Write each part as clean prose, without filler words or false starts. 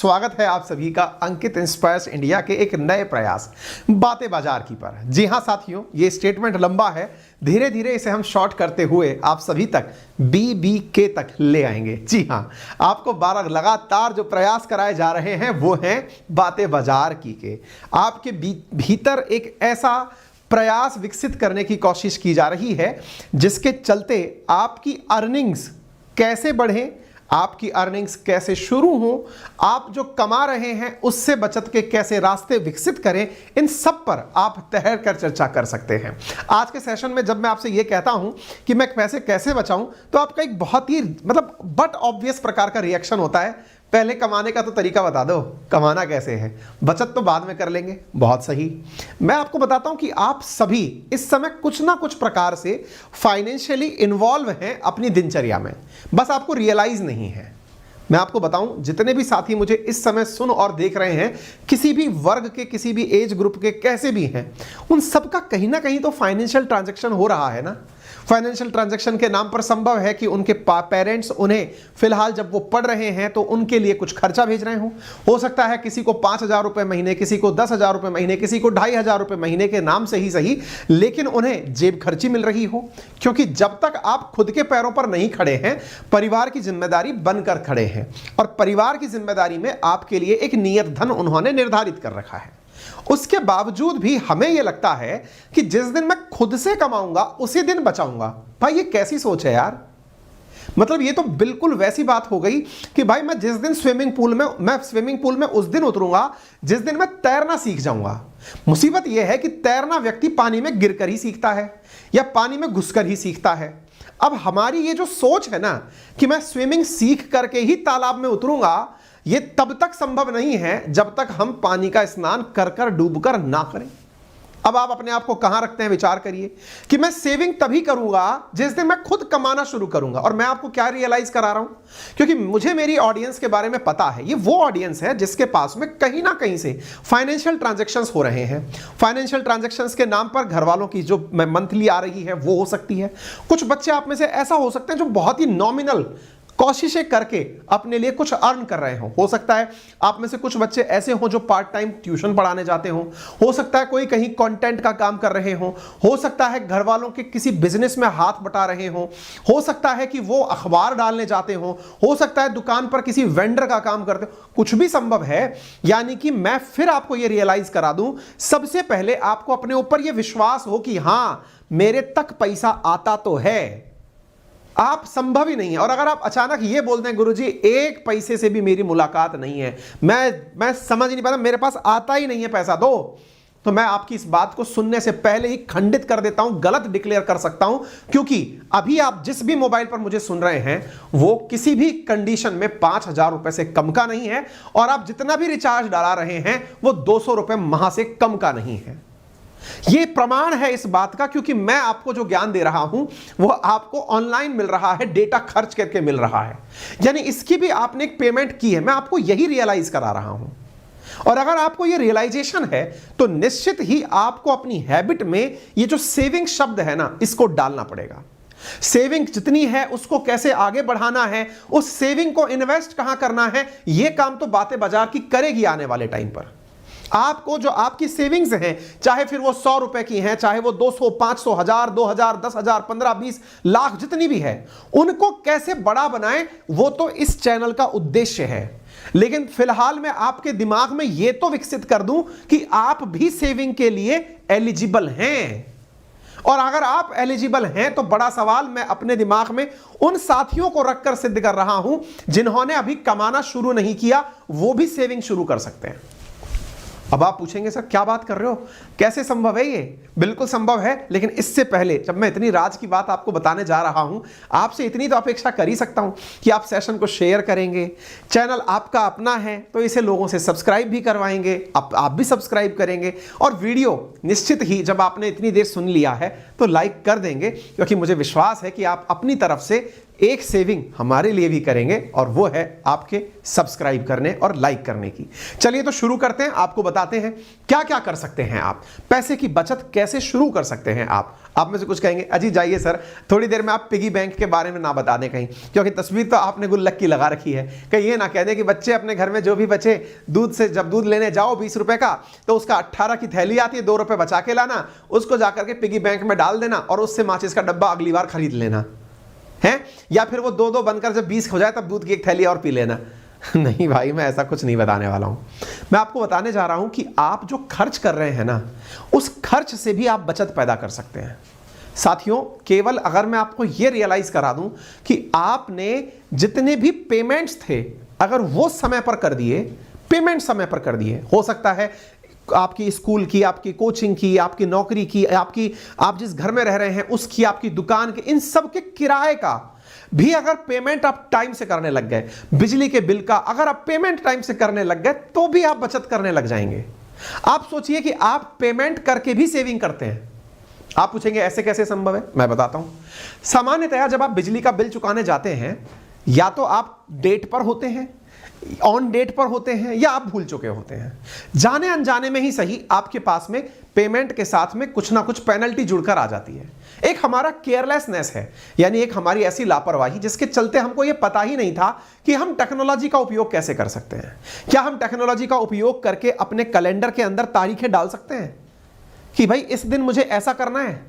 स्वागत है आप सभी का अंकित इंस्पायर्स इंडिया के एक नए प्रयास बातें बाजार की पर। जी हां साथियों, ये स्टेटमेंट लंबा है, धीरे धीरे इसे हम शॉर्ट करते हुए आप सभी तक BBK तक ले आएंगे। जी हां, आपको 12 लगातार जो प्रयास कराए जा रहे हैं वो हैं बातें बाजार की के। आपके भीतर एक ऐसा प्रयास विकसित करने की कोशिश की जा रही है जिसके चलते आपकी अर्निंग्स कैसे बढ़ें, आपकी अर्निंग्स कैसे शुरू हो, आप जो कमा रहे हैं उससे बचत के कैसे रास्ते विकसित करें, इन सब पर आप ठहर कर चर्चा कर सकते हैं। आज के सेशन में जब मैं आपसे यह कहता हूं कि मैं पैसे कैसे बचाऊं, तो आपका एक बहुत ही बट ऑब्वियस प्रकार का रिएक्शन होता है, पहले कमाने का तो तरीका बता दो, कमाना कैसे है, बचत तो बाद में कर लेंगे। बहुत सही, मैं आपको बताता हूं कि आप सभी इस समय कुछ ना कुछ प्रकार से फाइनेंशियली इन्वॉल्व हैं अपनी दिनचर्या में, बस आपको रियलाइज नहीं है। मैं आपको बताऊं, जितने भी साथी मुझे इस समय सुन और देख रहे हैं, किसी भी वर्ग के, किसी भी एज ग्रुप के, कैसे भी हैं, उन सबका कहीं ना कहीं तो फाइनेंशियल ट्रांजैक्शन हो रहा है ना। फाइनेंशियल ट्रांजैक्शन के नाम पर संभव है कि उनके पेरेंट्स उन्हें फिलहाल जब वो पढ़ रहे हैं तो उनके लिए कुछ खर्चा भेज रहे हो सकता है किसी को 5,000 रुपए महीने, किसी को 10,000 रुपए महीने, किसी को 2,500 रुपए महीने के नाम से ही सही, लेकिन उन्हें जेब खर्ची मिल रही हो। क्योंकि जब तक आप खुद के पैरों पर नहीं खड़े हैं, परिवार की जिम्मेदारी बनकर खड़े हैं, और परिवार की जिम्मेदारी में आपके लिए एक नियत धन उन्होंने निर्धारित कर रखा है। उसके बावजूद भी हमें यह लगता है कि जिस दिन मैं खुद से कमाऊंगा उसी दिन बचाऊंगा। भाई ये कैसी सोच है यार, मतलब ये तो बिल्कुल वैसी बात हो गई कि भाई मैं जिस दिन स्विमिंग पूल में उस दिन उतरूंगा जिस दिन मैं तैरना सीख जाऊंगा। मुसीबत यह है कि तैरना व्यक्ति पानी में गिरकर ही सीखता है या पानी में घुसकर ही सीखता है। अब हमारी ये जो सोच है ना कि मैं स्विमिंग सीख करके ही तालाब में उतरूंगा, ये तब तक संभव नहीं है जब तक हम पानी का स्नान कर कर डूबकर ना करें। अब आप अपने आप को कहां रखते हैं, विचार करिए कि मैं सेविंग तभी करूंगा जिस दिन मैं खुद कमाना शुरू करूंगा। और मैं आपको क्या रियलाइज करा रहा हूं, क्योंकि मुझे मेरी ऑडियंस के बारे में पता है, ये वो ऑडियंस है जिसके पास में कहीं ना कहीं से फाइनेंशियल ट्रांजैक्शंस हो रहे हैं। फाइनेंशियल ट्रांजैक्शंस के नाम पर घर वालों की जो मंथली आ रही है वो हो सकती है। कुछ बच्चे आप में से ऐसा हो सकते हैं जो बहुत ही नॉमिनल कोशिशें करके अपने लिए कुछ अर्न कर रहे हो सकता है आप में से कुछ बच्चे ऐसे हो जो पार्ट टाइम ट्यूशन पढ़ाने जाते हो सकता है कोई कहीं कंटेंट का काम कर रहे हो सकता है घर वालों के किसी बिजनेस में हाथ बटा रहे हो सकता है कि वो अखबार डालने जाते हो सकता है दुकान पर किसी वेंडर का काम करते हो, कुछ भी संभव है। यानी कि मैं फिर आपको यह रियलाइज करा दूं, सबसे पहले आपको अपने ऊपर यह विश्वास हो कि हां मेरे तक पैसा आता तो है। आप संभव ही नहीं है। और अगर आप अचानक ये बोलते हैं गुरुजी एक पैसे से भी मेरी मुलाकात नहीं है, मैं समझ नहीं पाता, मेरे पास आता ही नहीं है पैसा दो, तो मैं आपकी इस बात को सुनने से पहले ही खंडित कर देता हूं, गलत डिक्लेयर कर सकता हूं। क्योंकि अभी आप जिस भी मोबाइल पर मुझे सुन रहे हैं वो किसी भी कंडीशन में 5,000 रुपए से कम का नहीं है, और आप जितना भी रिचार्ज डाला रहे हैं वो 200 रुपए माह से कम का नहीं है। यह प्रमाण है इस बात का, क्योंकि मैं आपको जो ज्ञान दे रहा हूं वो आपको ऑनलाइन मिल रहा है, डेटा खर्च करके मिल रहा है, यानी इसकी भी आपने एक पेमेंट की है। मैं आपको यही रियलाइज करा रहा हूं, और अगर आपको यह रियलाइजेशन है तो निश्चित ही आपको अपनी हैबिट में ये जो सेविंग शब्द है ना, इसको डालना पड़ेगा। सेविंग जितनी है उसको कैसे आगे बढ़ाना है, उस सेविंग को इन्वेस्ट कहां करना है, यह काम तो बातें बाजार की करेगी आने वाले टाइम पर। आपको जो आपकी सेविंग्स हैं, चाहे फिर वो 100 रुपए की हैं, चाहे वो 200, 500, 1000, 2000, 10,000, 15, 20 लाख जितनी भी है, उनको कैसे बड़ा बनाएं, वो तो इस चैनल का उद्देश्य है। लेकिन फिलहाल मैं आपके दिमाग में यह तो विकसित कर दूं कि आप भी सेविंग के लिए एलिजिबल हैं। और अगर आप एलिजिबल हैं तो बड़ा सवाल मैं अपने दिमाग में उन साथियों को रखकर सिद्ध कर रहा हूं जिन्होंने अभी कमाना शुरू नहीं किया, वो भी सेविंग शुरू कर सकते हैं। अब आप पूछेंगे सर क्या बात कर रहे हो, कैसे संभव है? ये बिल्कुल संभव है, लेकिन इससे पहले जब मैं इतनी राज की बात आपको बताने जा रहा हूं, आपसे इतनी तो अपेक्षा कर ही सकता हूं कि आप सेशन को शेयर करेंगे। चैनल आपका अपना है तो इसे लोगों से सब्सक्राइब भी करवाएंगे, आप भी सब्सक्राइब करेंगे, और वीडियो निश्चित ही जब आपने इतनी देर सुन लिया है तो लाइक कर देंगे, क्योंकि मुझे विश्वास है कि आप अपनी तरफ से एक सेविंग हमारे लिए भी करेंगे और वो है आपके सब्सक्राइब करने और लाइक करने की। चलिए तो शुरू करते हैं, आपको बताते हैं क्या क्या कर सकते हैं आप, पैसे की बचत कैसे शुरू कर सकते हैं आप में से कुछ कहेंगे अजी जाइए सर थोड़ी देर में आप पिगी बैंक के बारे में ना बता दें कहीं, क्योंकि तस्वीर तो आपने गुल्लक की लगा रखी है, कहीं ये ना कह दें कि बच्चे अपने घर में जो भी बचे दूध से, जब दूध लेने जाओ 20 रुपए का तो उसका 18 की थैली आती है, 2 रुपए बचा के लाना, उसको जाकर के पिगी बैंक में डाल देना और उससे माचिस का डब्बा अगली बार खरीद लेना है, या फिर वो 2-2 बनकर जब 20 हो जाए तब दूध की एक थैली और पी लेना। नहीं भाई, मैं ऐसा कुछ नहीं बताने वाला हूं। मैं आपको बताने जा रहा हूं कि आप जो खर्च कर रहे हैं ना, उस खर्च से भी आप बचत पैदा कर सकते हैं। साथियों, केवल अगर मैं आपको यह रियलाइज करा दूं कि आपने जितने भी पेमेंट्स थे अगर वो समय पर कर दिए, पेमेंट समय पर कर दिए, हो सकता है आपकी स्कूल की, आपकी कोचिंग की, आपकी नौकरी की, आप जिस घर में रह रहे हैं उसकी, आपकी दुकान के, इन सब के किराए का भी अगर पेमेंट आप टाइम से करने लग गए, बिजली के बिल का अगर आप पेमेंट टाइम से करने लग गए तो भी आप बचत करने लग जाएंगे। आप सोचिए कि आप पेमेंट करके भी सेविंग करते हैं। आप पूछेंगे ऐसे कैसे संभव है? मैं बताता हूं। सामान्यतया जब आप बिजली का बिल चुकाने जाते हैं, या तो आप डेट पर होते हैं, ऑन डेट पर होते हैं, या आप भूल चुके होते हैं। जाने अनजाने में ही सही आपके पास में पेमेंट के साथ में कुछ ना कुछ पेनल्टी जुड़कर आ जाती है। एक हमारा केयरलेसनेस है, यानी एक हमारी ऐसी लापरवाही जिसके चलते हमको यह पता ही नहीं था कि हम टेक्नोलॉजी का उपयोग कैसे कर सकते हैं। क्या हम टेक्नोलॉजी का उपयोग करके अपने कैलेंडर के अंदर तारीखें डाल सकते हैं कि भाई इस दिन मुझे ऐसा करना है?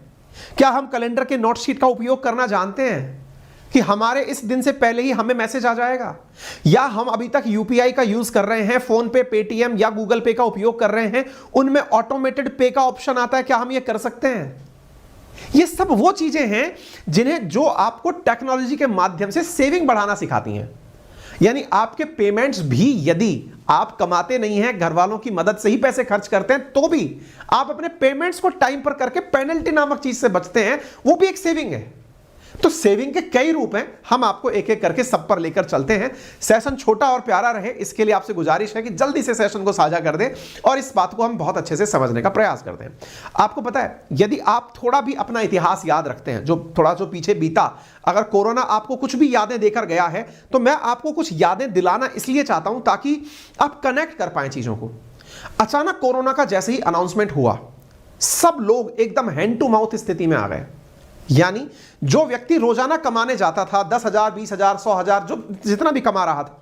क्या हम कैलेंडर के नोट शीट का उपयोग करना जानते हैं कि हमारे इस दिन से पहले ही हमें मैसेज आ जाएगा? या हम अभी तक यूपीआई का यूज कर रहे हैं, फोन पे, पेटीएम या गूगल पे का उपयोग कर रहे हैं, उनमें ऑटोमेटेड पे का ऑप्शन आता है, क्या हम ये कर सकते हैं? ये सब वो चीजें हैं जिन्हें जो आपको टेक्नोलॉजी के माध्यम से सेविंग बढ़ाना सिखाती हैं। यानी आपके पेमेंट्स भी यदि आप कमाते नहीं हैं, घर वालों की मदद से ही पैसे खर्च करते हैं, तो भी आप अपने पेमेंट्स को टाइम पर करके पेनल्टी नामक चीज से बचते हैं, वो भी एक सेविंग है। तो सेविंग के कई रूप हैं, हम आपको एक एक करके सब पर लेकर चलते हैं। सेशन छोटा और प्यारा रहे, इसके लिए आपसे गुजारिश है कि जल्दी से सेशन को साझा कर दें और इस बात को हम बहुत अच्छे से समझने का प्रयास करते हैं। आपको पता है, यदि आप थोड़ा भी अपना इतिहास याद रखते हैं, जो पीछे बीता, अगर कोरोना आपको कुछ भी यादें देकर गया है तो मैं आपको कुछ यादें दिलाना इसलिए चाहता हूं ताकि आप कनेक्ट कर पाएं चीजों को। अचानक कोरोना का जैसे ही अनाउंसमेंट हुआ, सब लोग एकदम हैंड टू माउथ स्थिति में आ गए। यानी जो व्यक्ति रोजाना कमाने जाता था 10,000, 20,000, 100,000, जो जितना भी कमा रहा था,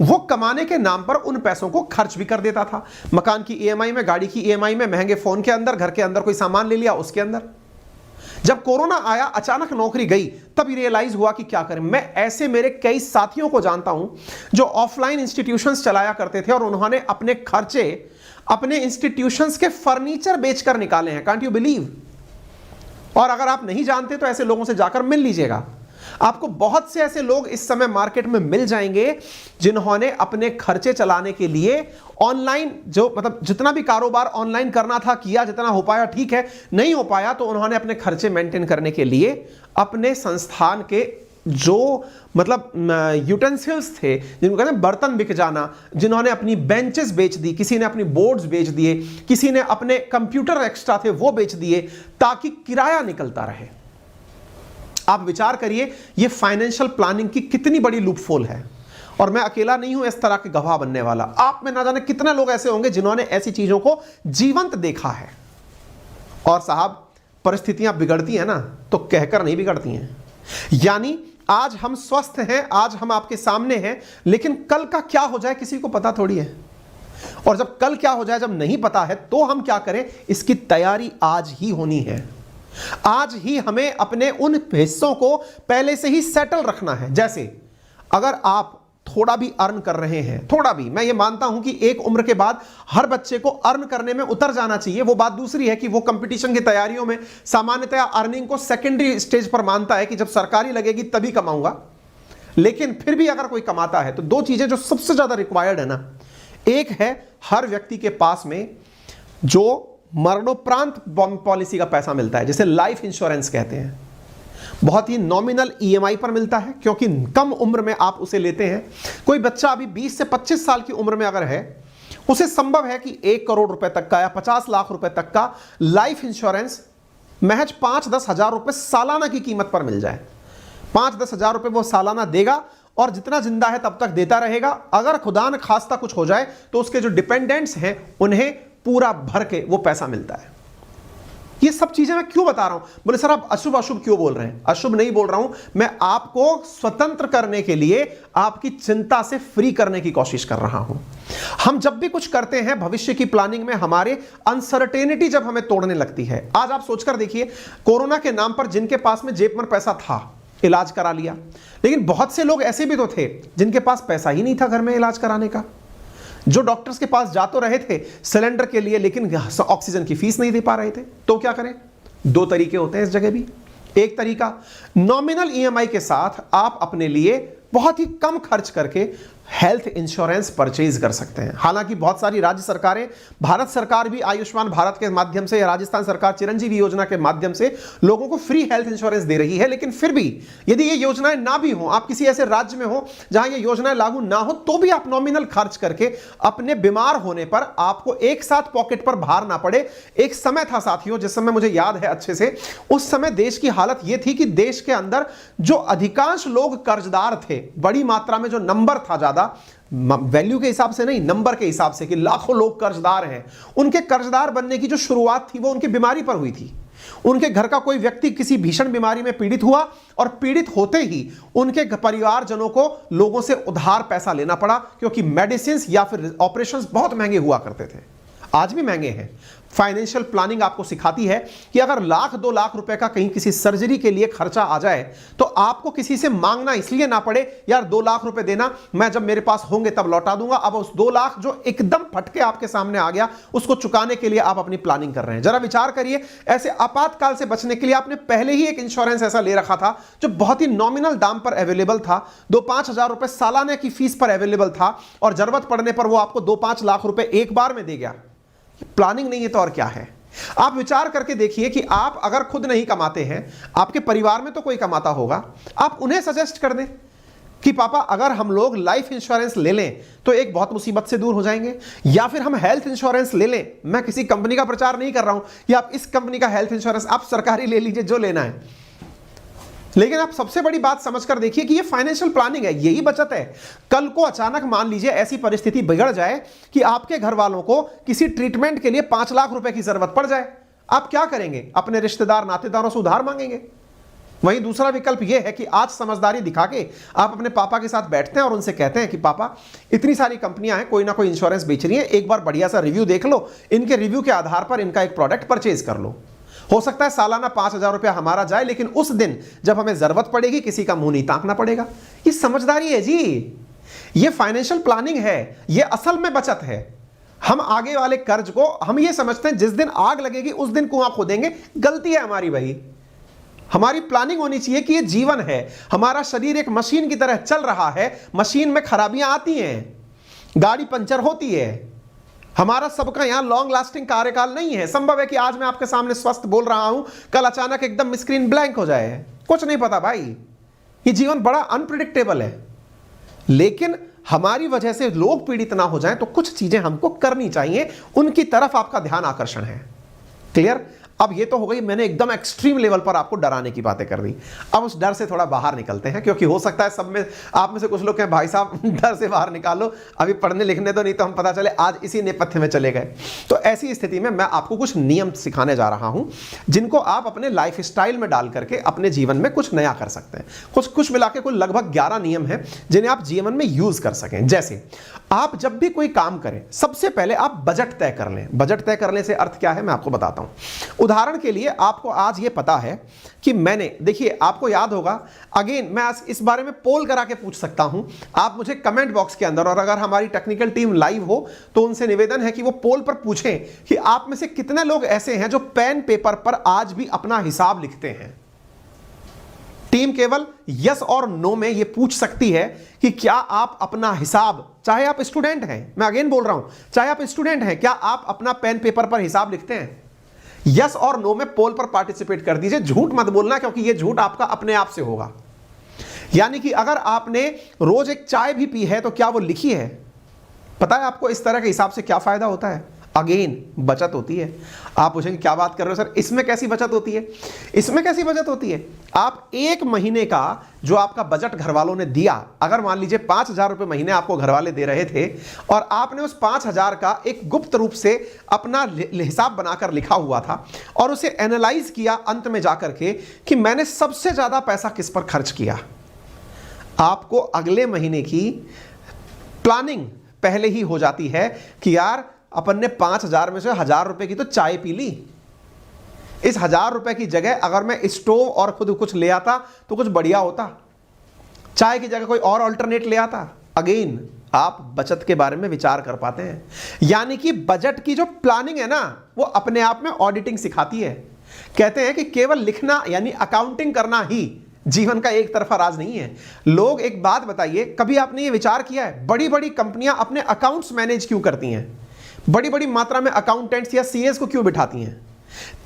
वो कमाने के नाम पर उन पैसों को खर्च भी कर देता था। मकान की ईएमआई में, गाड़ी की ईएमआई में, महंगे फोन के अंदर, घर के अंदर कोई सामान ले लिया उसके अंदर। जब कोरोना आया, अचानक नौकरी गई, तब रियलाइज हुआ कि क्या करें। मैं ऐसे मेरे कई साथियों को जानता हूं जो ऑफलाइन इंस्टीट्यूशंस चलाया करते थे और उन्होंने अपने खर्चे अपने इंस्टीट्यूशंस के फर्नीचर बेचकर निकाले हैं। Can't you believe? और अगर आप नहीं जानते तो ऐसे लोगों से जाकर मिल लीजिएगा। आपको बहुत से ऐसे लोग इस समय मार्केट में मिल जाएंगे जिन्होंने अपने खर्चे चलाने के लिए ऑनलाइन, जो मतलब जितना भी कारोबार ऑनलाइन करना था किया, जितना हो पाया ठीक है, नहीं हो पाया तो उन्होंने अपने खर्चे मेंटेन करने के लिए अपने संस्थान के जो मतलब यूटेंसिल्स थे, जिनको कहते हैं बर्तन बिक जाना, जिन्होंने अपनी बेंचेस बेच दी, किसी ने अपनी बोर्ड्स बेच दिए, किसी ने अपने कंप्यूटर एक्स्ट्रा थे वो बेच दिए ताकि किराया निकलता रहे। आप विचार करिए ये फाइनेंशियल प्लानिंग की कितनी बड़ी लूपहोल है। और मैं अकेला नहीं हूं इस तरह के गवाह बनने वाला। आप में ना जाने कितने लोग ऐसे होंगे जिन्होंने ऐसी चीजों को जीवंत देखा है। और साहब, परिस्थितियां बिगड़ती हैं ना तो कहकर नहीं बिगड़ती हैं। यानी आज हम स्वस्थ हैं, आज हम आपके सामने हैं, लेकिन कल का क्या हो जाए किसी को पता थोड़ी है। और जब कल क्या हो जाए जब नहीं पता है तो हम क्या करें, इसकी तैयारी आज ही होनी है। आज ही हमें अपने उन हिस्सों को पहले से ही सेटल रखना है। जैसे अगर आप थोड़ा भी अर्न कर रहे हैं, थोड़ा भी, मैं ये मानता हूं कि एक उम्र के बाद हर बच्चे को अर्न करने में उतर जाना चाहिए। वो बात दूसरी है कि वो कंपटीशन की तैयारियों में सामान्यतया अर्निंग को सेकेंडरी स्टेज पर मानता है कि जब सरकारी लगेगी तभी कमाऊंगा। लेकिन फिर भी अगर कोई कमाता है तो दो चीजें जो सबसे ज्यादा रिक्वायर्ड है ना, एक है हर व्यक्ति के पास में जो मरणोपरांत पॉलिसी का पैसा मिलता है, जिसे लाइफ इंश्योरेंस कहते हैं। बहुत ही नॉमिनल ईएमआई पर मिलता है क्योंकि कम उम्र में आप उसे लेते हैं। कोई बच्चा अभी 20 से 25 साल की उम्र में अगर है, उसे संभव है कि 1 करोड़ रुपए तक का या 50 लाख रुपए तक का लाइफ इंश्योरेंस महज 5-10 हजार रुपए सालाना की कीमत पर मिल जाए। 5-10 हजार रुपए वो सालाना देगा और जितना जिंदा है तब तक देता रहेगा। अगर खुदा न खास्ता कुछ हो जाए तो उसके जो डिपेंडेंट्स हैं उन्हें पूरा भर के वो पैसा मिलता है। ये सब चीजें मैं क्यों बता रहा हूं? बोले सर आप अशुभ अशुभ क्यों बोल रहे हैं? अशुभ नहीं बोल रहा हूं, मैं आपको स्वतंत्र करने के लिए, आपकी चिंता से फ्री करने की कोशिश कर रहा हूं। हम जब भी कुछ करते हैं भविष्य की प्लानिंग में, हमारे अनसर्टेनिटी जब हमें तोड़ने लगती है। आज आप सोचकर देखिए, कोरोना के नाम पर जिनके पास में जेब में पैसा था इलाज करा लिया, लेकिन बहुत से लोग ऐसे भी तो थे जिनके पास पैसा ही नहीं था घर में इलाज कराने का, जो डॉक्टर्स के पास जा तो रहे थे सिलेंडर के लिए लेकिन ऑक्सीजन की फीस नहीं दे पा रहे थे। तो क्या करें? दो तरीके होते हैं इस जगह भी। एक तरीका, नॉमिनल ईएमआई के साथ आप अपने लिए बहुत ही कम खर्च करके हेल्थ इंश्योरेंस परचेज कर सकते हैं। हालांकि बहुत सारी राज्य सरकारें, भारत सरकार भी आयुष्मान भारत के माध्यम से, राजस्थान सरकार चिरंजीवी योजना के माध्यम से लोगों को फ्री हेल्थ इंश्योरेंस दे रही है। लेकिन फिर भी यदि ये योजनाएं ना भी हो, आप किसी ऐसे राज्य में हो जहां ये योजनाएं लागू ना हो, तो भी आप नॉमिनल खर्च करके अपने बीमार होने पर आपको एक साथ पॉकेट पर भार ना पड़े। एक समय था साथियों, जिस समय मुझे याद है अच्छे से, उस समय देश की हालत यह थी कि देश के अंदर जो अधिकांश लोग कर्जदार थे, बड़ी मात्रा में जो नंबर था, ज्यादा वैल्यू के हिसाब से नहीं, नंबर के हिसाब से, कि लाखों लोग कर्जदार हैं, उनके कर्जदार बनने की जो शुरुआत थी वो उनकी बीमारी पर हुई थी। उनके घर का कोई व्यक्ति किसी भीषण बीमारी में पीड़ित हुआ और पीड़ित होते ही उनके परिवारजनों को लोगों से उधार पैसा लेना पड़ा, क्योंकि मेडिसिन या फिर ऑपरेशंस बहुत महंगे हुआ करते थे, आज भी महंगे हैं। फाइनेंशियल प्लानिंग आपको सिखाती है कि अगर 1-2 लाख रुपए का कहीं किसी सर्जरी के लिए खर्चा आ जाए तो आपको किसी से मांगना इसलिए ना पड़े, यार 2 लाख रुपए देना, मैं जब मेरे पास होंगे तब लौटा दूंगा। अब उस 2 लाख जो एकदम फटके आपके सामने आ गया, उसको चुकाने के लिए आप अपनी प्लानिंग कर रहे हैं। जरा विचार करिए, ऐसे आपातकाल से बचने के लिए आपने पहले ही एक इंश्योरेंस ऐसा ले रखा था जो बहुत ही नॉमिनल दाम पर अवेलेबल था, 2-5 हजार रुपए सालाना की फीस पर अवेलेबल था, और जरूरत पड़ने पर वो आपको 2-5 लाख रुपए एक बार में दे गया। प्लानिंग नहीं है तो और क्या है? आप विचार करके देखिए कि आप अगर खुद नहीं कमाते हैं, आपके परिवार में तो कोई कमाता होगा, आप उन्हें सजेस्ट कर दें कि पापा अगर हम लोग लाइफ इंश्योरेंस ले लें तो एक बहुत मुसीबत से दूर हो जाएंगे, या फिर हम हेल्थ इंश्योरेंस ले लें। मैं किसी कंपनी का प्रचार नहीं कर रहा हूं कि आप इस कंपनी का हेल्थ इंश्योरेंस, आप सरकारी ले लीजिए जो लेना है, लेकिन आप सबसे बड़ी बात समझकर देखिए कि ये फाइनेंशियल प्लानिंग है, यही बचत है। कल को अचानक मान लीजिए ऐसी परिस्थिति बिगड़ जाए कि आपके घर वालों को किसी ट्रीटमेंट के लिए 5 लाख रुपए की जरूरत पड़ जाए, आप क्या करेंगे? अपने रिश्तेदार नातेदारों से उधार मांगेंगे। वहीं दूसरा विकल्प यह है कि आज समझदारी दिखा के आप अपने पापा के साथ बैठते हैं और उनसे कहते हैं कि पापा इतनी सारी कंपनियां हैं, कोई ना कोई इंश्योरेंस बेच रही है, एक बार बढ़िया सा रिव्यू देख लो, इनके रिव्यू के आधार पर इनका एक प्रोडक्ट परचेज कर लो। हो सकता है सालाना 5 हजार रुपया हमारा जाए, लेकिन उस दिन जब हमें जरूरत पड़ेगी किसी का मुंह नहीं ताकना पड़ेगा। ये समझदारी है जी, ये फाइनेंशियल प्लानिंग है, ये असल में बचत है। हम आगे वाले कर्ज को हम ये समझते हैं जिस दिन आग लगेगी उस दिन कुआं खोदेंगे, गलती है हमारी भाई। हमारी प्लानिंग होनी चाहिए कि ये जीवन है, हमारा शरीर एक मशीन की तरह चल रहा है, मशीन में खराबियां आती हैं, गाड़ी पंचर होती है, हमारा सबका यहां लॉन्ग लास्टिंग कार्यकाल नहीं है। संभव है कि आज मैं आपके सामने स्वस्थ बोल रहा हूं, कल अचानक एकदम स्क्रीन ब्लैंक हो जाए, कुछ नहीं पता भाई। ये जीवन बड़ा अनप्रिडिक्टेबल है, लेकिन हमारी वजह से लोग पीड़ित ना हो जाएं तो कुछ चीजें हमको करनी चाहिए, उनकी तरफ आपका ध्यान आकर्षण है। क्लियर? अब ये तो हो गई, मैंने एकदम एक्सट्रीम लेवल पर आपको डराने की बातें कर दी। अब उस डर से थोड़ा बाहर निकलते हैं, क्योंकि हो सकता है सब में आप में से कुछ लोग कहें भाई साहब डर से बाहर निकालो, अभी पढ़ने लिखने तो नहीं तो हम पता चले आज इसी नेपथ्य में चले गए। तो ऐसी स्थिति में मैं आपको कुछ नियम सिखाने जा रहा हूं जिनको आप अपने लाइफ स्टाइल में डाल करके अपने जीवन में कुछ नया कर सकते हैं। कुछ मिला के कुल लगभग 11 नियम हैं जिन्हें आप जीवन में यूज कर सकें। जैसे आप जब भी कोई काम करें सबसे पहले आप बजट तय कर लें। बजट तय करने से अर्थ क्या है मैं आपको बताता हूं। उदाहरण के लिए आपको आज ये पता है कि मैंने, देखिए आपको याद होगा, अगेन मैं आज इस बारे में पोल करा के पूछ सकता हूं, आप मुझे कमेंट बॉक्स के अंदर, और अगर हमारी टेक्निकल टीम लाइव हो तो उनसे निवेदन है कि वो पोल पर पूछें कि आप में से कितने लोग ऐसे हैं जो पेन पेपर पर आज भी अपना हिसाब लिखते हैं। टीम केवल यस और नो में यह पूछ सकती है कि क्या आप अपना हिसाब, चाहे आप स्टूडेंट हैं, मैं अगेन बोल रहा हूं, चाहे आप स्टूडेंट हैं, क्या आप अपना पेन पेपर पर हिसाब लिखते हैं? यस और नो में पोल पर पार्टिसिपेट कर दीजिए। झूठ मत बोलना, क्योंकि यह झूठ आपका अपने आप से होगा। यानी कि अगर आपने रोज एक चाय भी पी है तो क्या वो लिखी है? पता है आपको इस तरह के हिसाब से क्या फायदा होता है? अगेन बचत होती है। आप पूछेंगे क्या बात कर रहे हो सर, इसमें कैसी बचत होती है? इसमें कैसी बचत होती है? आप एक महीने का जो आपका बजट घर वालों ने दिया, अगर मान लीजिए 5,000 रुपए महीने आपको घर वाले दे रहे थे और आपने उस 5,000 का एक गुप्त रूप से अपना हिसाब बनाकर लिखा हुआ था और उसे एनालाइज किया अंत में जाकर के कि मैंने सबसे ज्यादा पैसा किस पर खर्च किया, आपको अगले महीने की प्लानिंग पहले ही हो जाती है कि यार अपन ने 5,000 में से 1,000 रुपए की तो चाय पी ली, इस 1,000 रुपए की जगह अगर मैं स्टोव और खुद कुछ ले आता तो कुछ बढ़िया होता, चाय की जगह कोई और अल्टरनेट ले आता। अगेन आप बचत के बारे में विचार कर पाते हैं। यानी कि बजट की जो प्लानिंग है ना, वो अपने आप में ऑडिटिंग सिखाती है। कहते हैं कि केवल लिखना यानी अकाउंटिंग करना ही जीवन का एक तरफा राज नहीं है। लोग एक बात बताइए, कभी आपने ये विचार किया है बड़ी बड़ी कंपनियां अपने अकाउंट्स मैनेज क्यों करती हैं? बड़ी बड़ी मात्रा में अकाउंटेंट्स या सीएस को क्यों बिठाती हैं?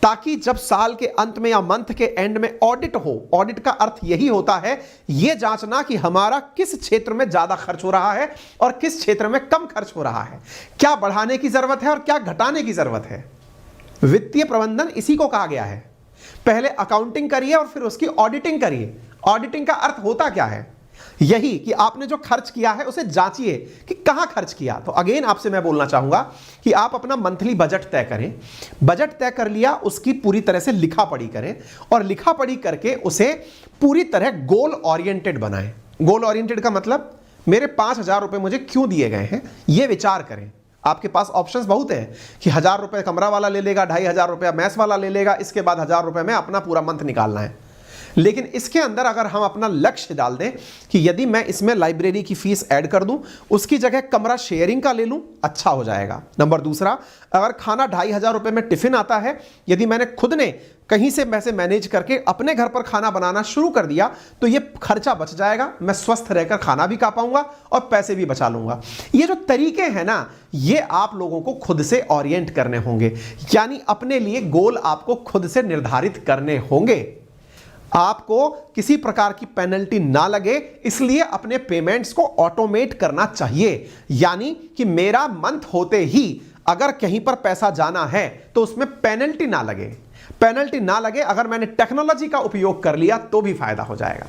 ताकि जब साल के अंत में या मंथ के एंड में ऑडिट हो। ऑडिट का अर्थ यही होता है यह जांचना कि हमारा किस क्षेत्र में ज्यादा खर्च हो रहा है और किस क्षेत्र में कम खर्च हो रहा है, क्या बढ़ाने की जरूरत है और क्या घटाने की जरूरत है। वित्तीय प्रबंधन इसी को कहा गया है। पहले अकाउंटिंग करिए और फिर उसकी ऑडिटिंग करिए। ऑडिटिंग का अर्थ होता क्या है? यही कि आपने जो खर्च किया है उसे जांचिए कि कहां खर्च किया। तो अगेन आपसे मैं बोलना चाहूंगा कि आप अपना मंथली बजट तय करें। बजट तय कर लिया, उसकी पूरी तरह से लिखा पढ़ी करें और लिखा पढ़ी करके उसे पूरी तरह गोल ओरिएंटेड बनाएं। गोल ओरिएंटेड का मतलब मेरे 5,000 रुपए मुझे क्यों दिए गए हैं, यह विचार करें। आपके पास ऑप्शंस बहुत हैं कि 1,000 रुपए कमरा वाला ले लेगा, 2,500 रुपया मैस वाला ले लेगा, इसके बाद 1,000 रुपए में अपना पूरा मंथ निकालना है। लेकिन इसके अंदर अगर हम अपना लक्ष्य डाल दें कि यदि मैं इसमें लाइब्रेरी की फीस ऐड कर दूं, उसकी जगह कमरा शेयरिंग का ले लूं, अच्छा हो जाएगा। नंबर दूसरा, अगर खाना 2,500 रुपए में टिफिन आता है, यदि मैंने खुद ने कहीं से पैसे मैनेज करके अपने घर पर खाना बनाना शुरू कर दिया तो यह खर्चा बच जाएगा, मैं स्वस्थ रहकर खाना भी खा पाऊंगा और पैसे भी बचा लूंगा। ये जो तरीके हैं ना, ये आप लोगों को खुद से ओरिएंट करने होंगे, यानी अपने लिए गोल आपको खुद से निर्धारित करने होंगे। आपको किसी प्रकार की पेनल्टी ना लगे, इसलिए अपने पेमेंट्स को ऑटोमेट करना चाहिए। यानी कि मेरा मंथ होते ही अगर कहीं पर पैसा जाना है तो उसमें पेनल्टी ना लगे। पेनल्टी ना लगे, अगर मैंने टेक्नोलॉजी का उपयोग कर लिया तो भी फायदा हो जाएगा।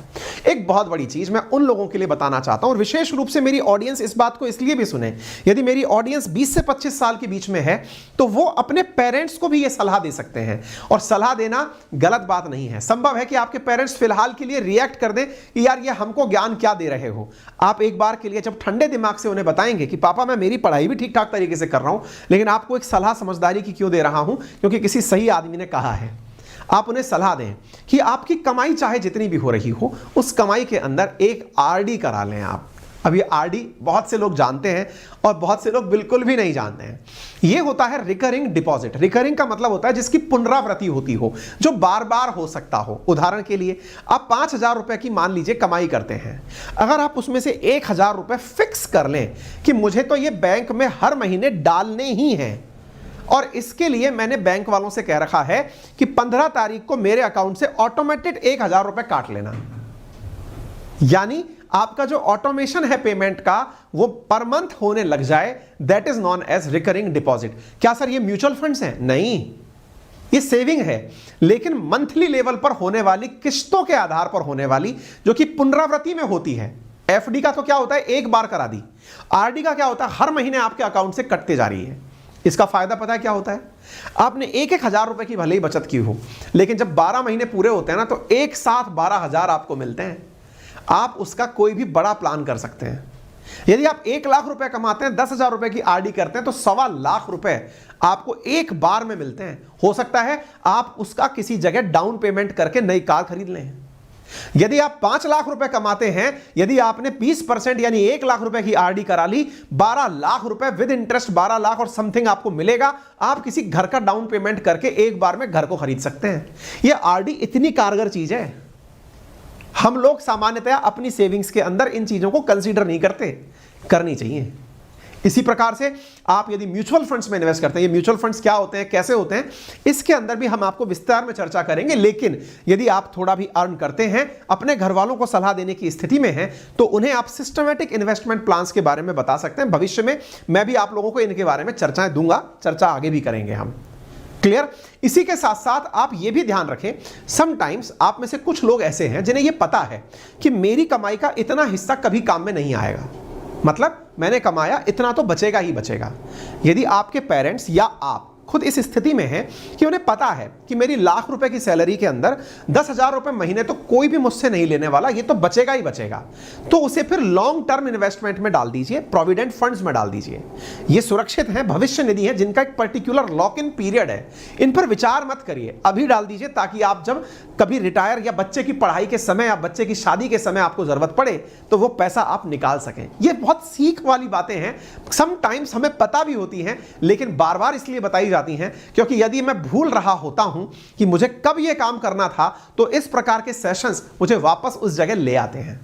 एक बहुत बड़ी चीज मैं उन लोगों के लिए बताना चाहता हूं और विशेष रूप से मेरी ऑडियंस इस बात को इसलिए भी सुने, यदि मेरी ऑडियंस 20 से 25 साल के बीच में है तो वो अपने पेरेंट्स को भी ये सलाह दे सकते हैं। और सलाह देना गलत बात नहीं है। संभव है कि आपके पेरेंट्स फिलहाल के लिए रिएक्ट कर दें कि यार ये हमको ज्ञान क्या दे रहे हो। आप एक बार के लिए जब ठंडे दिमाग से उन्हें बताएंगे कि पापा मैं मेरी पढ़ाई भी ठीक ठाक तरीके से कर रहा हूं, लेकिन आपको एक सलाह समझदारी की क्यों दे रहा हूं, क्योंकि किसी सही आदमी ने कहा है। आप उन्हें सलाह दें कि आपकी कमाई चाहे जितनी भी हो रही हो, उस कमाई के अंदर एक आरडी करा लें आप। अब ये आरडी बहुत से लोग जानते हैं और बहुत से लोग बिल्कुल भी नहीं जानते हैं। ये होता है रिकरिंग डिपॉजिट। रिकरिंग का मतलब होता है जिसकी पुनरावृत्ति होती हो, जो बार बार हो सकता हो। उदाहरण के लिए आप 5,000 रुपए की मान लीजिए कमाई करते हैं, अगर आप उसमें से 1,000 रुपए फिक्स कर लें कि मुझे तो ये बैंक में हर महीने डालने ही हैं और इसके लिए मैंने बैंक वालों से कह रखा है कि 15 तारीख को मेरे अकाउंट से ऑटोमेटेड 1,000 रुपए काट लेना। यानी आपका जो ऑटोमेशन है पेमेंट का वो पर मंथ होने लग जाए, that is known as recurring deposit. क्या सर ये म्यूचुअल फंड्स हैं? नहीं, ये सेविंग है, लेकिन मंथली लेवल पर होने वाली, किस्तों के आधार पर होने वाली, जो कि पुनरावृत्ति में होती है। एफडी का तो क्या होता है, एक बार करा दी। आरडी का क्या होता है, हर महीने आपके अकाउंट से कटते जा रही है। इसका फायदा पता है क्या होता है, आपने 1,000 रुपए की भले ही बचत की हो, लेकिन जब 12 महीने पूरे होते हैं ना तो एक साथ 12,000 आपको मिलते हैं। आप उसका कोई भी बड़ा प्लान कर सकते हैं। यदि आप 1,00,000 रुपए कमाते हैं, 10,000 रुपए की आरडी करते हैं तो 1,25,00,000 रुपए आपको एक बार में मिलते हैं। हो सकता है आप उसका किसी जगह डाउन पेमेंट करके नई कार खरीद लें। यदि आप 5,00,000 रुपए कमाते हैं, यदि आपने 20% यानी 1,00,000 रुपए की आरडी करा ली, 12,00,000 रुपए विद इंटरेस्ट 12,00,000 और समथिंग आपको मिलेगा। आप किसी घर का डाउन पेमेंट करके एक बार में घर को खरीद सकते हैं। यह आरडी इतनी कारगर चीज है, हम लोग सामान्यतया अपनी सेविंग्स के अंदर इन चीजों को कंसीडर नहीं करते, करनी चाहिए। इसी प्रकार से आप यदि म्यूचुअल फंड्स में इन्वेस्ट करते हैं, ये म्यूचुअल फंड्स क्या होते हैं, कैसे होते हैं, इसके अंदर भी हम आपको विस्तार में चर्चा करेंगे। लेकिन यदि आप थोड़ा भी अर्न करते हैं, अपने घर वालों को सलाह देने की स्थिति में हैं, तो उन्हें आप सिस्टमैटिक इन्वेस्टमेंट प्लान्स के बारे में बता सकते हैं। भविष्य में मैं भी आप लोगों को इनके बारे में चर्चाएं दूंगा, चर्चा आगे भी करेंगे हम। क्लियर? इसी के साथ साथ आप ये भी ध्यान रखें, समटाइम्स आप में से कुछ लोग ऐसे हैं जिन्हें ये पता है कि मेरी कमाई का इतना हिस्सा कभी काम में नहीं आएगा, मतलब मैंने कमाया इतना तो बचेगा ही बचेगा। यदि आपके पेरेंट्स या आप खुद इस स्थिति में हैं कि उन्हें पता है कि मेरी लाख रुपए की सैलरी के अंदर 10,000 रुपए महीने तो कोई भी मुझसे नहीं लेने वाला, ये तो बचेगा ही बचेगा, तो उसे फिर लॉन्ग टर्म इन्वेस्टमेंट में डाल दीजिए, प्रोविडेंट फंड्स में डाल दीजिए। ये सुरक्षित हैं, भविष्य निधि है, जिनका एक पर्टिकुलर लॉक इन पीरियड है। इन पर विचार मत करिए, अभी डाल दीजिए, ताकि आप जब कभी रिटायर या बच्चे की पढ़ाई के समय या बच्चे की शादी के समय आपको जरूरत पड़े तो वो पैसा आप निकाल सकें। ये बहुत सीख वाली बातें हैं, समटाइम्स हमें पता भी होती हैं, लेकिन बार बार इसलिए बताई जाती हैं क्योंकि यदि मैं भूल रहा होता हूं कि मुझे कब यह काम करना था, तो इस प्रकार के सेशंस मुझे वापस उस जगह ले आते हैं।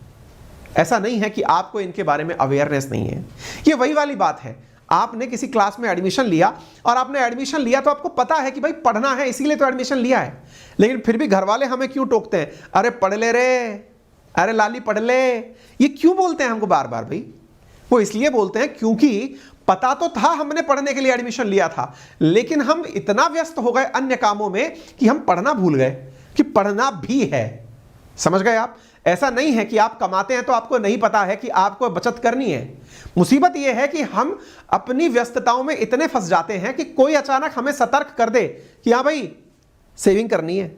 ऐसा नहीं है कि आपको इनके बारे में अवेयरनेस नहीं है। ये वही वाली बात है, आपने किसी क्लास में एडमिशन लिया और आपने एडमिशन लिया तो आपको पता है कि भाई पढ़ना है, इसीलिए तो एडमिशन लिया है, लेकिन फिर भी घर वाले हमें क्यों टोकते हैं, अरे पढ़ ले रे, अरे लाली पढ़ ले। ये क्यों बोलते हैं हमको बार बार? भाई वो इसलिए बोलते हैं क्योंकि पता तो था हमने पढ़ने के लिए एडमिशन लिया था, लेकिन हम इतना व्यस्त हो गए अन्य कामों में कि हम पढ़ना भूल गए कि पढ़ना भी है। समझ गए आप? ऐसा नहीं है कि आप कमाते हैं तो आपको नहीं पता है कि आपको बचत करनी है। मुसीबत यह है कि हम अपनी व्यस्तताओं में इतने फंस जाते हैं कि कोई अचानक हमें सतर्क कर दे कि हाँ भाई सेविंग करनी है,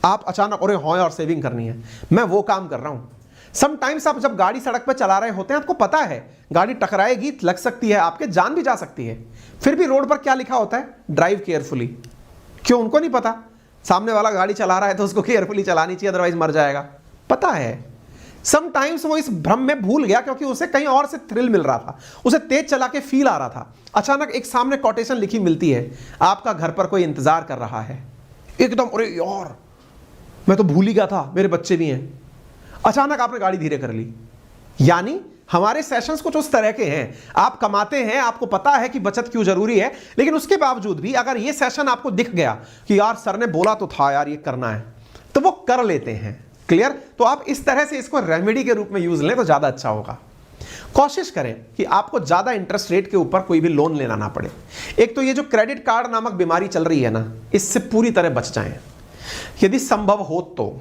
आप अचानक अरे हाँ यार सेविंग करनी है, मैं वो काम कर रहा हूं। समटाइम्स आप जब गाड़ी सड़क पर चला रहे होते हैं, आपको पता है गाड़ी टकराएगी, लग सकती है, आपके जान भी जा सकती है, फिर भी रोड पर क्या लिखा होता है, ड्राइव केयरफुली। क्यों? उनको नहीं पता सामने वाला गाड़ी चला रहा है तो उसको केयरफुली चलानी चाहिए, अदरवाइज मर जाएगा। पता है। समटाइम्स वो इस भ्रम में भूल गया क्योंकि उसे कहीं और से थ्रिल मिल रहा था, उसे तेज चला के फील आ रहा था। अचानक एक सामने कोटेशन लिखी मिलती है, आपका घर पर कोई इंतजार कर रहा है, एकदम अरे यार मैं तो भूल ही गया था, मेरे बच्चे भी हैं, अचानक आपने गाड़ी धीरे कर ली। यानी हमारे सेशंस कुछ उस तरह के हैं, आप कमाते हैं, आपको पता है कि बचत क्यों जरूरी है, लेकिन उसके बावजूद भी अगर ये सेशन आपको दिख गया कि यार सर ने बोला तो था यार ये करना है, तो वो कर लेते हैं। क्लियर? तो आप इस तरह से इसको रेमेडी के रूप में यूज लें तो ज्यादा अच्छा होगा। कोशिश करें कि आपको ज्यादा इंटरेस्ट रेट के ऊपर कोई भी लोन लेना ना पड़े। एक तो ये जो क्रेडिट कार्ड नामक बीमारी चल रही है ना, इससे पूरी तरह बच जाएं यदि संभव हो तो।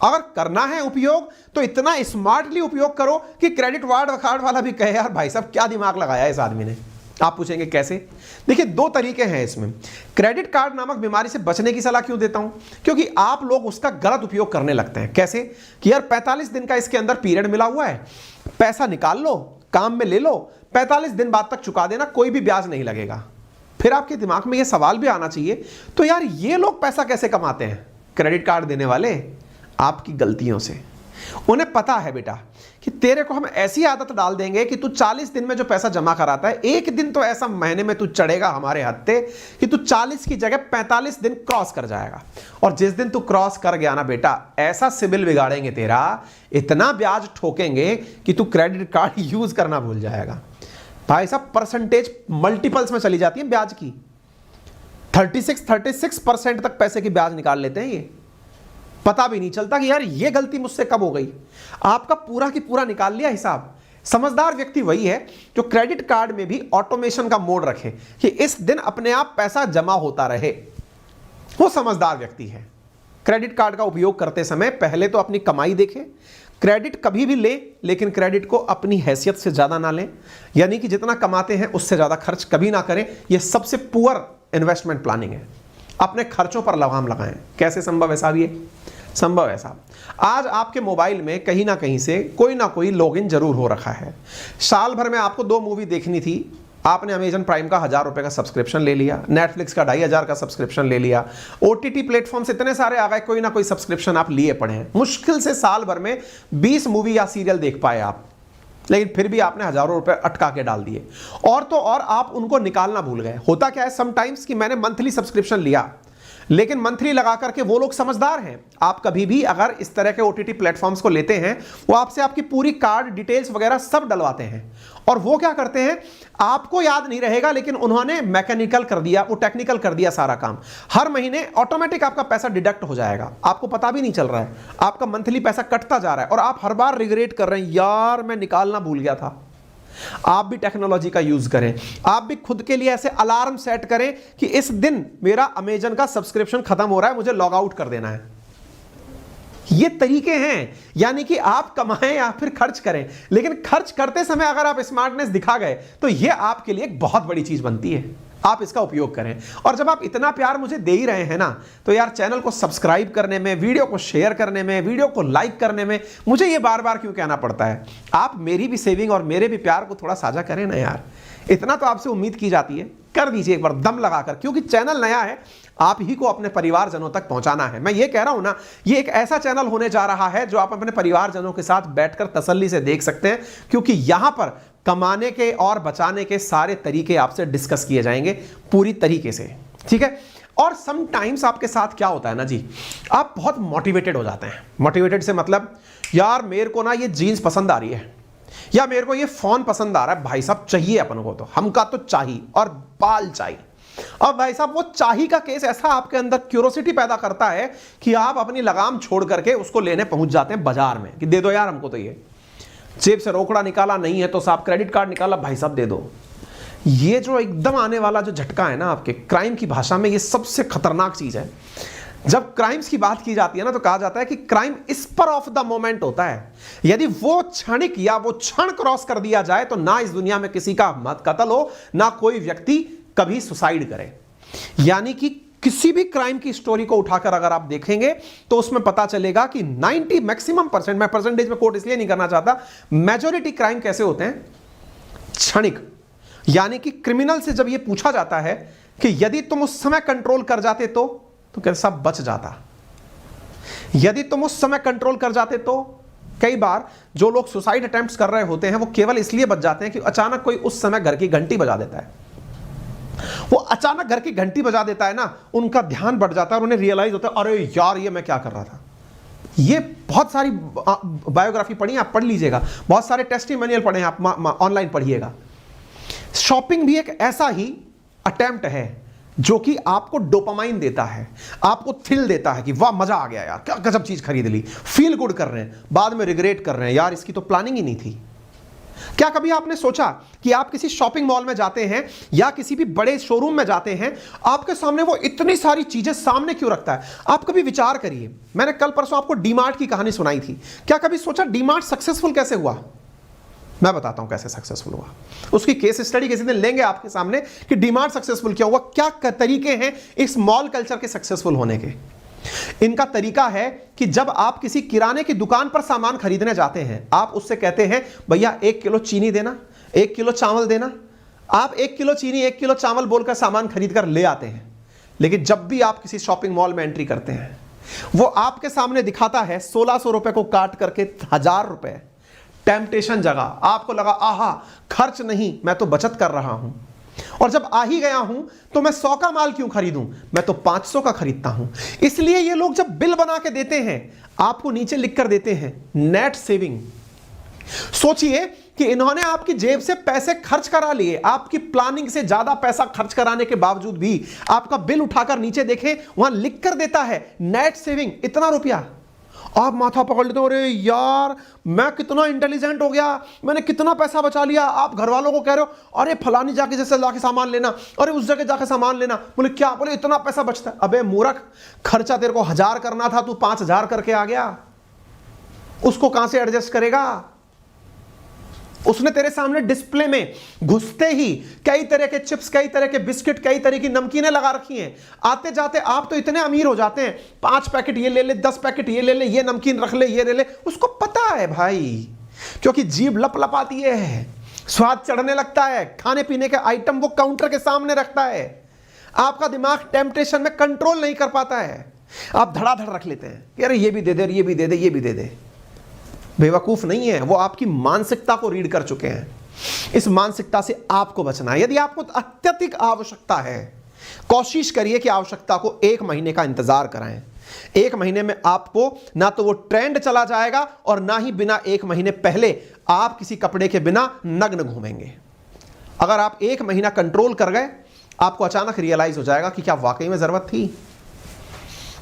अगर करना है उपयोग तो इतना स्मार्टली उपयोग करो कि क्रेडिट कार्ड वाला भी कहे यार भाई साहब क्या दिमाग लगाया इस आदमी ने। आप पूछेंगे कैसे? देखिए दो तरीके हैं इसमें। क्रेडिट कार्ड नामक बीमारी से बचने की सलाह क्यों देता हूं? क्योंकि आप लोग उसका गलत उपयोग करने लगते हैं। कैसे? कि यार 45 दिन का इसके अंदर पीरियड मिला हुआ है, पैसा निकाल लो, काम में ले लो, 45 दिन बाद तक चुका देना, कोई भी ब्याज नहीं लगेगा। फिर आपके दिमाग में यह सवाल भी आना चाहिए, तो यार ये लोग पैसा कैसे कमाते हैं? क्रेडिट कार्ड देने वाले आपकी गलतियों से। उन्हें पता है बेटा कि तेरे को हम ऐसी आदत डाल देंगे कि तू 40 दिन में जो पैसा जमा कराता है, एक दिन तो ऐसा महीने में तू चढ़ेगा हमारे हत्थे कि तू 40 की जगह 45 दिन क्रॉस कर जाएगा। और जिस दिन तू क्रॉस कर गया ना बेटा, ऐसा सिबिल बिगाड़ेंगे तेरा, इतना ब्याज ठोकेंगे कि तू क्रेडिट कार्ड यूज करना भूल जाएगा। भाई साहब परसेंटेज मल्टीपल्स में चली जाती है ब्याज की, 36% तक पैसे की ब्याज निकाल लेते हैं ये। पता भी नहीं चलता कि यार ये गलती मुझसे कब हो गई। आपका पूरा की पूरा निकाल लिया हिसाब। समझदार व्यक्ति वही है जो क्रेडिट कार्ड में भी ऑटोमेशन का मोड रखे कि इस दिन अपने आप पैसा जमा होता रहे। वो समझदार व्यक्ति है। क्रेडिट कार्ड का उपयोग करते समय पहले तो अपनी कमाई देखें। क्रेडिट कभी भी ले, लेकिन क्रेडिट को अपनी हैसियत से ज्यादा ना लें, यानी कि जितना कमाते हैं उससे ज्यादा खर्च कभी ना करें। यह सबसे पुअर इन्वेस्टमेंट प्लानिंग है। अपने खर्चों पर लगाम लगाएं। कैसे संभव है साहब? ये संभव है साहब। आज आपके मोबाइल में कहीं ना कहीं से कोई ना कोई लॉगिन जरूर हो रखा है। साल भर में आपको 2 मूवी देखनी थी, आपने अमेजन प्राइम का 1000 रुपए का सब्सक्रिप्शन ले लिया, नेटफ्लिक्स का 2500 का सब्सक्रिप्शन ले लिया, ओटीटी प्लेटफॉर्म्स इतने सारे आ गए, कोई ना कोई सब्सक्रिप्शन आप लिए पड़े हैं। मुश्किल से साल भर में 20 मूवी या सीरियल देख पाए आप, लेकिन फिर भी आपने हजारों रुपए अटका के डाल दिए। और तो और आप उनको निकालना भूल गए। होता क्या है समटाइम्स कि मैंने मंथली सब्सक्रिप्शन लिया, लेकिन मंथली लगा करके वो लोग समझदार हैं। आप कभी भी अगर इस तरह के ओटीटी प्लेटफॉर्म्स को लेते हैं, वो आपसे आपकी पूरी कार्ड डिटेल्स वगैरह सब डलवाते हैं, और वो क्या करते हैं, आपको याद नहीं रहेगा लेकिन उन्होंने मैकेनिकल कर दिया, वो टेक्निकल कर दिया सारा काम। हर महीने ऑटोमेटिक आपका पैसा डिडक्ट हो जाएगा, आपको पता भी नहीं चल रहा है, आपका मंथली पैसा कटता जा रहा है और आप हर बार रिग्रेट कर रहे हैं, यार मैं निकालना भूल गया था। आप भी टेक्नोलॉजी का यूज करें, आप भी खुद के लिए ऐसे अलार्म सेट करें कि इस दिन मेरा अमेजन का सब्सक्रिप्शन खत्म हो रहा है, मुझे लॉग आउट कर देना है। ये तरीके हैं, यानी कि आप कमाएं या फिर खर्च करें, लेकिन खर्च करते समय अगर आप स्मार्टनेस दिखा गए तो यह आपके लिए एक बहुत बड़ी चीज बनती है। आप इसका उपयोग करें। और जब आप इतना प्यार मुझे दे ही रहे हैं ना, तो यार चैनल को सब्सक्राइब करने में, वीडियो को शेयर करने में, वीडियो को लाइक करने में मुझे ये बार बार क्यों कहना पड़ता है। आप मेरी भी सेविंग और मेरे भी प्यार को थोड़ा साझा करें ना यार, इतना तो आपसे उम्मीद की जाती है, कर दीजिए एक बार दम लगाकर, क्योंकि चैनल नया है, आप ही को अपने परिवारजनों तक पहुंचाना है। मैं ये कह रहा हूं ना, ये एक ऐसा चैनल होने जा रहा है जो आप अपने परिवारजनों के साथ बैठकर तसल्ली से देख सकते हैं, क्योंकि यहां पर कमाने के और बचाने के सारे तरीके आपसे डिस्कस किए जाएंगे पूरी तरीके से, ठीक है। और समटाइम्स आपके साथ क्या होता है ना जी, आप बहुत मोटिवेटेड हो जाते हैं। मोटिवेटेड से मतलब, यार मेरे को ना ये जीन्स पसंद आ रही है, या मेरे को ये फोन पसंद आ रहा है, भाई साहब चाहिए अपन को, तो हमका तो चाहिए और बाल चाहिए। और भाई साहब वो चाही का केस ऐसा आपके अंदर क्यूरोसिटी पैदा करता है कि आप अपनी लगाम छोड़ करके उसको लेने पहुंच जाते हैं बाजार में कि दे दो यार हमको, तो ये जेब से रोकड़ा निकाला नहीं है तो साहब क्रेडिट कार्ड निकाला, भाई साहब दे दो। ये जो एकदम आने वाला जो झटका है ना आपके क्राइम की भाषा में, ये सबसे खतरनाक चीज है। जब क्राइम्स की बात की जाती है ना, तो कहा जाता है कि crime spur of the moment होता है। यदि वो क्षणिक या वो क्षण क्रॉस कर दिया जाए तो ना इस दुनिया में किसी का मत कत्ल हो, ना कोई व्यक्ति कभी सुसाइड करे। यानी कि किसी भी क्राइम की स्टोरी को उठाकर अगर आप देखेंगे तो उसमें पता चलेगा कि 90 मैक्सिमम परसेंट, मैं परसेंटेज में कोट इसलिए नहीं करना चाहता, मेजॉरिटी क्राइम कैसे होते हैं, क्षणिक। यानी कि क्रिमिनल से जब यह पूछा जाता है कि यदि तुम उस समय कंट्रोल कर जाते तो कैसा बच जाता, यदि तुम उस समय कंट्रोल कर जाते तो। कई बार जो लोग सुसाइड अटेम्प्ट्स कर रहे होते हैं वो केवल इसलिए बच जाते हैं कि अचानक कोई उस समय घर की घंटी बजा देता है। वो अचानक घर की घंटी बजा देता है ना, उनका ध्यान बढ़ जाता है और उन्हें रियलाइज होता है, अरे यार ये मैं क्या कर रहा था। ये बहुत सारी बायोग्राफी पढ़ी, आप पढ़ लीजिएगा, बहुत सारे टेस्टिमोनियल पढ़े, आप ऑनलाइन पढ़िएगा। शॉपिंग भी एक ऐसा ही अटेम्प्ट है जो कि आपको डोपामाइन देता है, आपको थ्रिल देता है कि वाह मजा आ गया यार, क्या गजब चीज खरीद ली, फील गुड कर रहे हैं, बाद में रिग्रेट कर रहे हैं, यार इसकी तो प्लानिंग ही नहीं थी। क्या कभी आपने सोचा कि आप किसी शॉपिंग मॉल में जाते हैं या किसी भी बड़े शोरूम में जाते हैं, आपके सामने वो इतनी सारी चीजें सामने क्यों रखता है? आप कभी विचार करिए। मैंने कल परसों आपको डीमार्ट की कहानी सुनाई थी, क्या कभी सोचा डीमार्ट सक्सेसफुल कैसे हुआ? मैं बताता हूं कैसे सक्सेसफुल हुआ। उसकी केस स्टडी किसी दिन लेंगे आपके सामने कि डीमार्ट सक्सेसफुल क्या हुआ, क्या तरीके हैं इस मॉल कल्चर के सक्सेसफुल होने के। इनका तरीका है कि जब आप किसी किराने की दुकान पर सामान खरीदने जाते हैं, आप उससे कहते हैं भैया 1 किलो चीनी देना, 1 किलो चावल देना। आप 1 किलो चीनी 1 किलो चावल बोलकर सामान खरीद कर ले आते हैं। लेकिन जब भी आप किसी शॉपिंग मॉल में एंट्री करते हैं, वो आपके सामने दिखाता है 1600 रुपए को काट करके 1000 रुपए। टेम्पटेशन जगा, आपको लगा आहा खर्च नहीं, मैं तो बचत कर रहा हूं, और जब आ ही गया हूं तो मैं 100 का माल क्यों खरीदूं, मैं तो 500 का खरीदता हूं। इसलिए ये लोग जब बिल बना के देते हैं, आपको नीचे लिख कर देते हैं नेट सेविंग। सोचिए कि इन्होंने आपकी जेब से पैसे खर्च करा लिए, आपकी प्लानिंग से ज्यादा पैसा खर्च कराने के बावजूद भी आपका बिल उठाकर नीचे देखें, वहां लिख कर देता है नेट सेविंग इतना रुपया। आप माथा पकड़ लेते हो, अरे यार मैं कितना इंटेलिजेंट हो गया, मैंने कितना पैसा बचा लिया। आप घर वालों को कह रहे हो अरे फलानी जाके जैसे जाके सामान लेना, अरे उस जगह जाके सामान लेना। बोले क्या? बोले इतना पैसा बचता है। अबे मूर्ख, खर्चा तेरे को 1000 करना था, तू 5000 करके आ गया, उसको कहां से एडजस्ट करेगा? उसने तेरे सामने डिस्प्ले में घुसते ही कई तरह के चिप्स, कई तरह के बिस्किट, कई तरह की नमकीनें लगा रखी हैं। आते जाते आप तो इतने अमीर हो जाते हैं, 5 पैकेट ये ले ले, 10 पैकेट ये ले ले, ये नमकीन रख ले, ये ले ले। उसको पता है भाई, क्योंकि जीभ लप लपाती है, स्वाद चढ़ने लगता है, खाने पीने के आइटम वो काउंटर के सामने रखता है। आपका दिमाग टेम्पटेशन में कंट्रोल नहीं कर पाता है, आप धड़ाधड़ रख लेते हैं कि अरे ये भी दे दे, ये भी दे दे, ये भी दे दे। बेवकूफ नहीं है वो, आपकी मानसिकता को रीड कर चुके हैं। इस मानसिकता से आपको बचना है। यदि आपको अत्यधिक आवश्यकता है कोशिश करिए कि आवश्यकता को 1 महीने का इंतजार कराएं। 1 महीने में आपको ना तो वो ट्रेंड चला जाएगा और ना ही बिना 1 महीने पहले आप किसी कपड़े के बिना नग्न घूमेंगे। अगर आप 1 महीना कंट्रोल कर गए, आपको अचानक रियलाइज हो जाएगा कि क्या वाकई में जरूरत थी।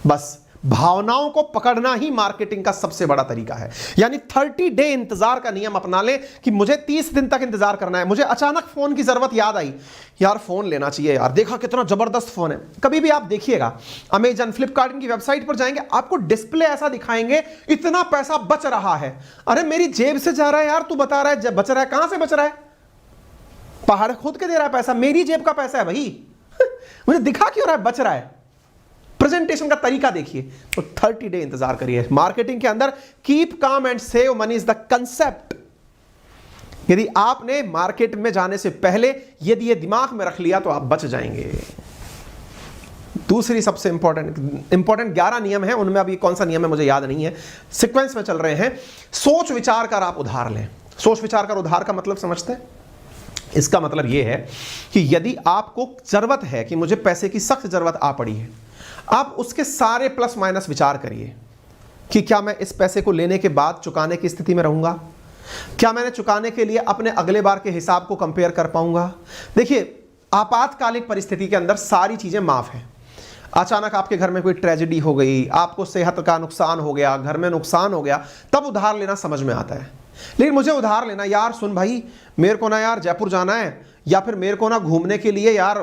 बस भावनाओं को पकड़ना ही मार्केटिंग का सबसे बड़ा तरीका है। यानी 30 डे इंतजार का नियम अपना ले कि मुझे 30 दिन तक इंतजार करना है। मुझे अचानक फोन की जरूरत याद आई, यार फोन लेना चाहिए यार, देखा कितना जबरदस्त फोन है। कभी भी आप देखिएगा, अमेजन, फ्लिपकार्ट की वेबसाइट पर जाएंगे, आपको डिस्प्ले ऐसा दिखाएंगे इतना पैसा बच रहा है। अरे मेरी जेब से जा रहा है यार, तू बता रहा है जब बच रहा है, कहां से बच रहा है? पहाड़ खुद के दे रहा है पैसा, मेरी जेब का पैसा है भाई। मुझे दिखा क्यों रहा है बच रहा है? प्रेजेंटेशन का तरीका देखिए। तो 30 डे इंतजार करिए। मार्केटिंग के अंदर keep calm and save money is the concept. यदि आपने मार्केट में जाने से पहले यदि ये दिमाग में रख लिया तो आप बच जाएंगे। दूसरी सबसे इंपॉर्टेंट 11 नियम है, उनमें अभी कौन सा नियम है मुझे याद नहीं है, सीक्वेंस में चल रहे हैं। सोच विचार कर आप उधार लें। सोच विचार कर उधार का मतलब समझते हैं? इसका मतलब यह है कि यदि आपको जरूरत है कि मुझे पैसे की सख्त जरूरत आ पड़ी है, आप उसके सारे प्लस माइनस विचार करिए कि क्या मैं इस पैसे को लेने के बाद चुकाने की स्थिति में रहूंगा, क्या मैंने चुकाने के लिए अपने अगले बार के हिसाब को कंपेयर कर पाऊंगा। देखिए, आपातकालिक परिस्थिति के अंदर सारी चीजें माफ हैं। अचानक आपके घर में कोई ट्रेजेडी हो गई, आपको सेहत का नुकसान हो गया, घर में नुकसान हो गया, तब उधार लेना समझ में आता है। लेकिन मुझे उधार लेना, यार सुन भाई, मेरे को ना यार जयपुर जाना है, या फिर मेरे को ना घूमने के लिए यार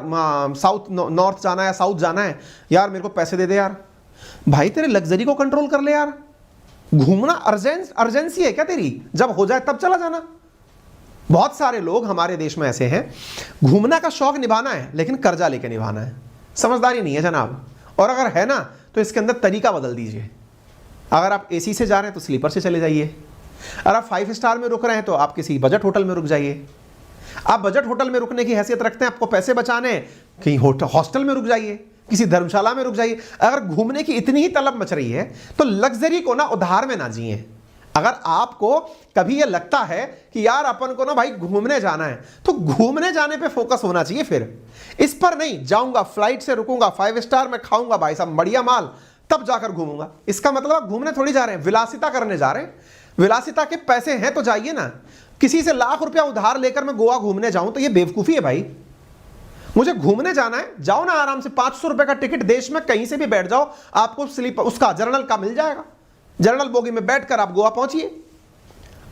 साउथ नॉर्थ जाना है या साउथ जाना है, यार मेरे को पैसे दे दे यार। भाई तेरे लग्जरी को कंट्रोल कर ले यार। घूमना अर्जेंसी है क्या तेरी? जब हो जाए तब चला जाना। बहुत सारे लोग हमारे देश में ऐसे हैं, घूमना का शौक निभाना है लेकिन कर्जा लेके निभाना है। समझदारी नहीं है जनाब। और अगर है ना तो इसके अंदर तरीका बदल दीजिए। अगर आप एसी से जा रहे हैं तो स्लीपर से चले जाइए। अगर आप 5 स्टार में रुक रहे हैं तो आप किसी बजट होटल में रुक जाइए। आप बजट होटल में रुकने की हैसियत रखते हैं, आपको पैसे बचाने हैं, कहीं हॉस्टल में रुक जाइए, किसी धर्मशाला में रुक जाइए। अगर घूमने की इतनी ही तलब मच रही है तो लग्जरी को ना उधार में ना जिए। अगर आपको कभी ये लगता है कि यार अपन को ना भाई घूमने जाना है, तो घूमने जाने पे फोकस होना चाहिए। फिर इस पर नहीं, जाऊंगा फ्लाइट से रुकूंगा, 5 स्टार में खाऊंगा भाई साहब बढ़िया माल, तब जाकर घूमूंगा। इसका मतलब आप घूमने थोड़ी जा रहे हैं, विलासिता करने जा रहे हैं। विलासिता के पैसे हैं तो जाइए ना। किसी से लाख रुपया उधार लेकर मैं गोवा घूमने जाऊं तो ये बेवकूफी है भाई। मुझे घूमने जाना है, जाओ ना आराम से, 500 रुपए का टिकट, देश में कहीं से भी बैठ जाओ, आपको स्लीपर उसका जर्नल का मिल जाएगा। जर्नल बोगी में बैठकर आप गोवा पहुंचिए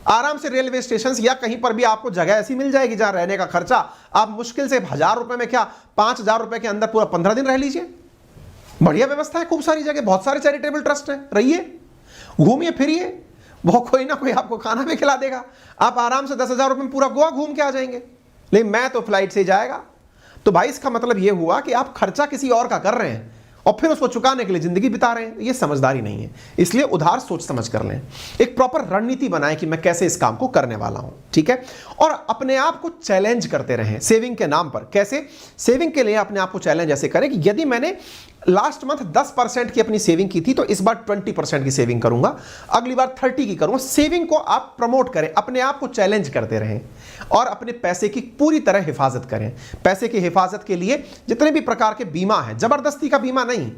आराम से। रेलवे स्टेशन या कहीं पर भी आपको जगह ऐसी मिल जाएगी जहां रहने का खर्चा आप मुश्किल से 1000 रुपए में, क्या 5000 रुपए के अंदर पूरा 15 दिन रह लीजिए। बढ़िया व्यवस्था है, खूब सारी जगह, बहुत सारे चैरिटेबल ट्रस्ट है। रहिए, घूमिए फिरिए, वो कोई ना कोई आपको खाना भी खिला देगा। आप आराम से 10,000 रुपए में पूरा गोवा घूम के आ जाएंगे। लेकिन मैं तो फ्लाइट से जाएगा। तो भाई इसका मतलब ये हुआ कि आप खर्चा किसी और का कर रहे हैं और फिर उसको चुकाने के लिए जिंदगी बिता रहे हैं। ये समझदारी नहीं है। इसलिए उधार सोच समझ कर लें। एक प्रॉपर रणनीति बनाएं कि मैं कैसे इस काम को करने वाला हूं, ठीक है। और अपने आप को चैलेंज करते रहें सेविंग के नाम पर। कैसे? सेविंग के लिए अपने आप को चैलेंज ऐसे करें कि यदि मैंने लास्ट मंथ 10% की अपनी सेविंग की थी तो इस बार 20% की सेविंग करूंगा, अगली बार 30 की करूंगा। सेविंग को आप प्रमोट करें, अपने आप को चैलेंज करते रहें और अपने पैसे की पूरी तरह हिफाजत करें। पैसे की हिफाजत के लिए जितने भी प्रकार के बीमा है, जबरदस्ती का बीमा नहीं।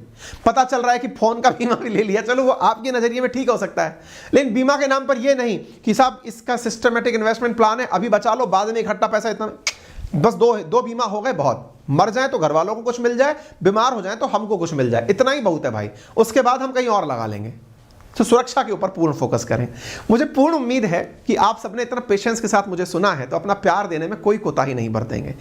पता चल रहा है कि फोन का बीमा भी ले लिया, चलो वो आपके नजरिए में ठीक हो सकता है, लेकिन बीमा के नाम पर यह नहीं कि साहब इसका सिस्टमेटिक इन्वेस्टमेंट प्लान है, अभी बचा लो, बाद में इकट्ठा पैसा इतना। बस दो बीमा हो गए बहुत। मर जाए तो घर वालों को कुछ मिल जाए, बीमार हो जाए तो हमको कुछ मिल जाए, इतना ही बहुत है भाई। उसके बाद हम कहीं और लगा लेंगे। तो सुरक्षा के ऊपर पूर्ण फोकस करें। मुझे पूर्ण उम्मीद है कि आप सबने इतना पेशेंस के साथ मुझे सुना है, तो अपना प्यार देने में कोई कोताही नहीं बरतेंगे।